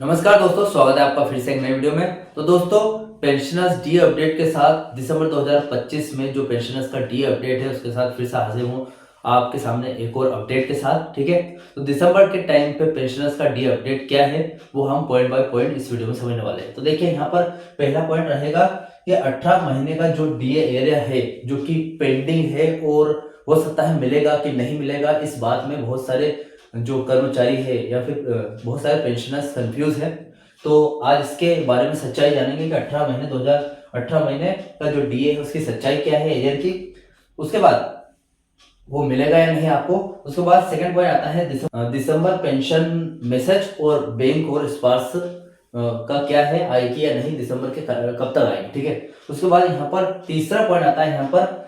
नमस्कार दोस्तों, स्वागत है आपका फिर से एक नई वीडियो में। तो दोस्तों, पेंशनर्स डी अपडेट के साथ दिसंबर 2025 में जो पेंशनर्स का डी अपडेट है उसके साथ फिर से हाजिर हूँ आपके सामने एक और अपडेट के साथ। ठीक है, तो दिसंबर के टाइम पे पेंशनर्स का डी अपडेट क्या है वो हम पॉइंट बाय पॉइंट इस वीडियो में समझने वाले हैं। तो देखिए, यहाँ पर पहला पॉइंट रहेगा कि 18 महीने का जो डीए एरिया है जो कि पेंडिंग है और हो सकता है मिलेगा कि नहीं मिलेगा, इस बात में बहुत सारे जो कर्मचारी है या फिर बहुत सारे पेंशनर्स कंफ्यूज है। तो आज इसके बारे में सच्चाई जानेंगे कि 18 महीने का जो डीए है उसकी सच्चाई क्या है एरियर की, उसके बाद वो मिलेगा या नहीं आपको। उसके बाद सेकंड पॉइंट आता है दिसंबर पेंशन मैसेज और बैंक और स्पार्स का क्या है, आएगी या नहीं, दिसंबर के कब तक आएगी। ठीक है, उसके बाद यहाँ पर तीसरा पॉइंट आता है यहाँ पर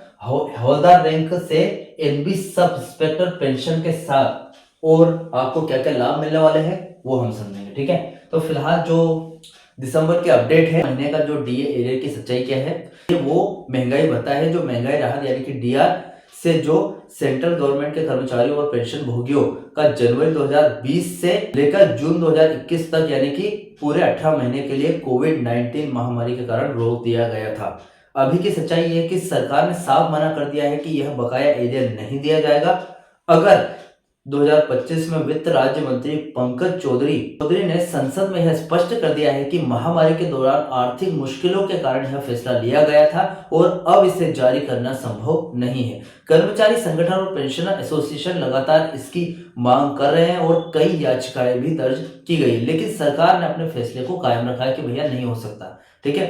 हवलदार रैंक से एनबी सब इंस्पेक्टर पेंशन के साथ और आपको क्या क्या लाभ मिलने वाले हैं वो हम समझेंगे। ठीक है, तो फिलहाल जो दिसंबर के अपडेट है, महीने का जो डीए एरियर की सच्चाई क्या है वो महंगाई भत्ता है, जो महंगाई राहत यानी कि डीआर से जो सेंट्रल गवर्नमेंट के कर्मचारियों और पेंशन भोगियों का जनवरी 2020 से लेकर जून 2021 तक यानी कि पूरे 18 महीने के लिए कोविड-19 महामारी के कारण रोक दिया गया था। अभी की सच्चाई ये है कि सरकार ने साफ मना कर दिया है कि यह बकाया एरियर नहीं दिया जाएगा। अगर 2025 में वित्त राज्य मंत्री पंकज चौधरी ने संसद में यह स्पष्ट कर दिया है कि महामारी के दौरान आर्थिक मुश्किलों के कारण यह फैसला लिया गया था और अब इसे जारी करना संभव नहीं है। कर्मचारी संगठन और पेंशनर एसोसिएशन लगातार इसकी मांग कर रहे हैं और कई याचिकाएं भी दर्ज की गई, लेकिन सरकार ने अपने फैसले को कायम रखा है कि भैया नहीं हो सकता। ठीक है,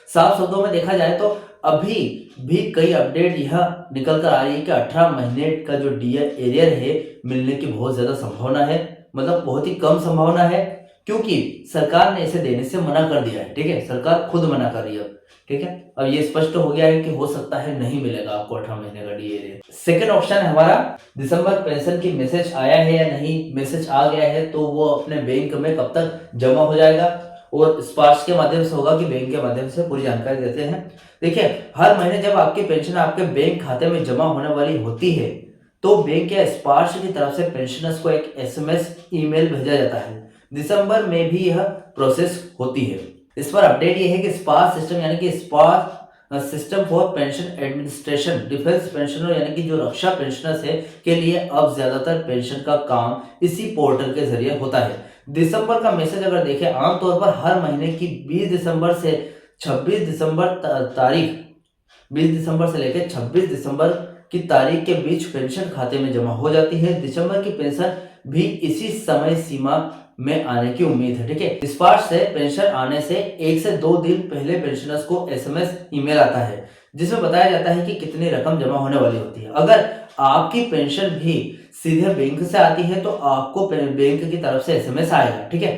साफ शब्दों में देखा जाए तो अभी भी कई अपडेट यह निकल कर आ रही है कि 18 महीने का जो डीए एरियर है मिलने की बहुत ज्यादा संभावना है, मतलब बहुत ही कम संभावना है, क्योंकि सरकार ने इसे देने से मना कर दिया है। ठीक है, सरकार खुद मना कर रही है। ठीक है, अब ये स्पष्ट हो गया है कि हो सकता है नहीं मिलेगा आपको 18 महीने का डीए एरियर। सेकेंड ऑप्शन है हमारा, दिसंबर पेंशन की मैसेज आया है या नहीं, मैसेज आ गया है तो वो अपने बैंक में कब तक जमा हो जाएगा और स्पार्श के माध्यम से होगा कि बैंक के माध्यम से, पूरी जानकारी देते हैं। देखिए, हर महीने जब आपकी पेंशन आपके बैंक खाते में जमा होने वाली होती है तो बैंक या स्पार्श की तरफ से पेंशनर्स को एक एसएमएस ईमेल भेजा जाता है। दिसंबर में भी यह प्रोसेस होती है। इस पर अपडेट ये है कि स्पार्श सिस्टम यानी कि SPARSH system for pension administration defence pensioner यानी कि जो रक्षा पेंशनर्स है के लिए अब ज्यादातर पेंशन का काम इसी पोर्टल के जरिए होता है। दिसंबर का मैसेज अगर देखें, आमतौर पर हर महीने की 20 दिसंबर से 26 दिसंबर तारीख 20 दिसंबर से लेकर 26 दिसंबर की तारीख के बीच पेंशन खाते में जमा हो जाती है। दिसंबर की पेंशन भी इसी समय सीमा में आने की उम्मीद है। ठीक है, स्पार्श से पेंशन आने से 1 से 2 दिन पहले पेंशनर्स को एसएमएस ईमेल आता है जिसमें बताया जाता है कि कितनी रकम जमा होने वाली होती है। अगर आपकी पेंशन भी सीधे बैंक से आती है तो आपको बैंक की तरफ से एसएमएस आएगा। ठीक है,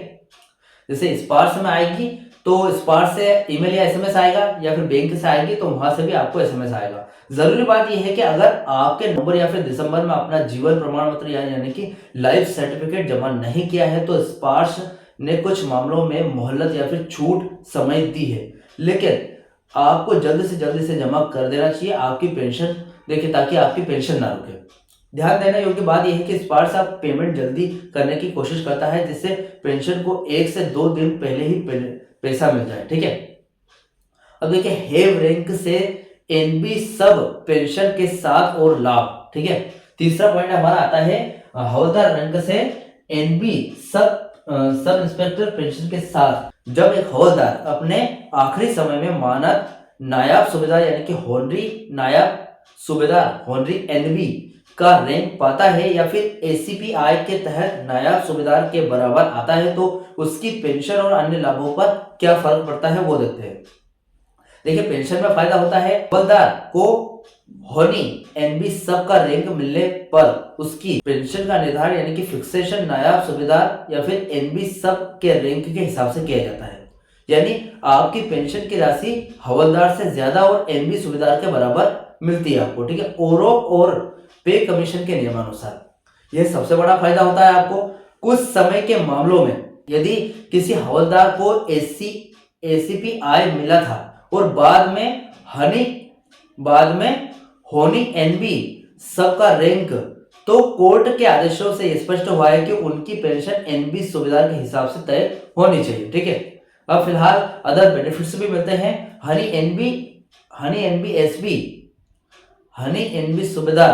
जैसे स्पार्श में आएगी तो स्पार्श से ईमेल या एसएमएस आएगा, या फिर बैंक से आएगी तो वहां से भी आपको एसएमएस आएगा। जरूरी बात यह है कि अगर आपके नवंबर या फिर दिसंबर में अपना जीवन प्रमाण पत्र यानी कि लाइफ सर्टिफिकेट जमा नहीं किया है तो स्पार्श ने कुछ मामलों में मोहलत या फिर छूट समय दी है, लेकिन आपको जल्द से जमा कर देना चाहिए आपकी पेंशन, देखिए, ताकि आपकी पेंशन ना रुके। ध्यान देने योग्य बात यह है कि स्पार्श आप पेमेंट जल्दी करने की कोशिश करता है जिससे पेंशन को 1 से 2 दिन पहले ही पैसा मिल जाए। ठीक है, अब देखिए, हेव रैंक से एनबी सब पेंशन के साथ और लाभ। ठीक है, तीसरा पॉइंट हमारा आता है हवलदार रैंक से एनबी सब इंस्पेक्टर पेंशन के साथ। जब एक हवलदार अपने आखिरी समय में मानद नायब सूबेदार यानी कि होनरी नायब सूबेदार होनरी एनबी का रैंक पाता है या फिर एसीपीआई के तहत नायब सूबेदार के बराबर आता है तो उसकी पेंशन और अन्य लाभों पर क्या फर्क पड़ता है वो देखते हैं। देखिए, पेंशन में फायदा होता है, हवलदार को होनी एनबी सब का रैंक मिलने पर उसकी पेंशन का निर्धारण यानी कि फिक्सेशन नायब सूबेदार या फिर एनबी सब के रैंक के हिसाब से किया जाता है, यानी आपकी पेंशन की राशि हवलदार से ज्यादा और एनबी सूबेदार के बराबर मिलती है आपको। ठीक है, ओरो और पे कमीशन के नियमानुसार यह सबसे बड़ा फायदा होता है आपको। कुछ समय के मामलों में यदि किसी हवलदार को एसीपीआई मिला था और बाद में होनी एनबी सबका रैंक तो कोर्ट के आदेशों से ये स्पष्ट हुआ है कि उनकी पेंशन एनबी सुबेदार के हिसाब से तय होनी चाहिए। ठीक है, अब फिलहाल अदर बेनिफिट्स भी मिलते हैं। हनी एनबी सुबेदार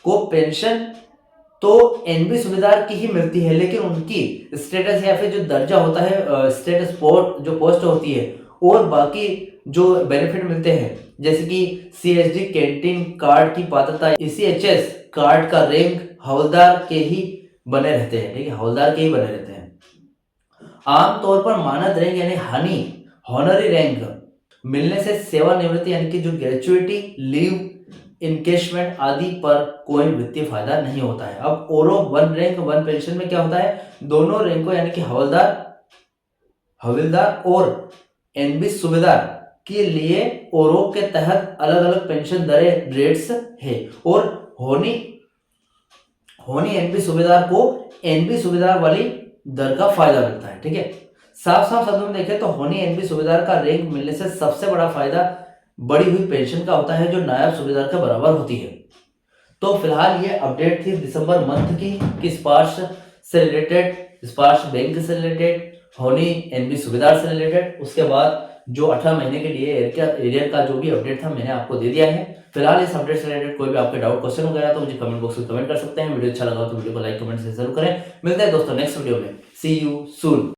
को पेंशन तो एनबी सुबेदार की ही मिलती है, लेकिन उनकी स्टेटस या फिर जो दर्जा होता है, स्टेटस पोस्ट जो पोस्ट होती है, और बाकी जो बेनिफिट मिलते हैं जैसे कि सीएसडी कैंटीन कार्ड की पात्रता, ईसीएचएस कार्ड का रैंक हवलदार के ही बने रहते हैं। ठीक है, हवलदार के ही बने रहते हैं। आमतौर पर मानद रैंक यानी हॉनरी रैंक मिलने से सेवानिवृत्ति यानी कि जो ग्रेचुइटी, लीव इनकेशमेंट आदि पर कोई वित्तीय फायदा नहीं होता है। अब ओरो वन रैंक वन पेंशन में क्या होता है, दोनों रैंकों यानी कि हवलदार और एनबी सुबेदार के लिए ओरो के तहत अलग अलग पेंशन दरें रेट्स है, और होनी एनबी सुबेदार को एनबी सुबेदार वाली दर का फायदा मिलता है। ठीक है, साफ साफ शब्दों में देखें तो होनी एनबी सुबेदार का रैंक मिलने से सबसे बड़ा फायदा बढ़ी हुई पेंशन का होता है, जो नायब सुबेदार के बराबर होती है। तो फिलहाल ये अपडेट थी दिसंबर मंथ की कि स्पार्श से रिलेटेड, स्पार्श बैंक से रिलेटेड, होनी एनबी सुबेदार से रिलेटेड। उसके बाद जो 18 महीने के लिए एरियर का जो भी अपडेट था मैंने आपको दे दिया है। फिलहाल इस अपडेट से रिलेटेड कोई भी आपके डाउट क्वेश्चन वगैरह तो मुझे कमेंट बॉक्स में कमेंट कर सकते हैं। वीडियो अच्छा लगा तो वीडियो को लाइक कमेंट से जरूर करें। मिलते हैं दोस्तों नेक्स्ट वीडियो में। सी यू सून।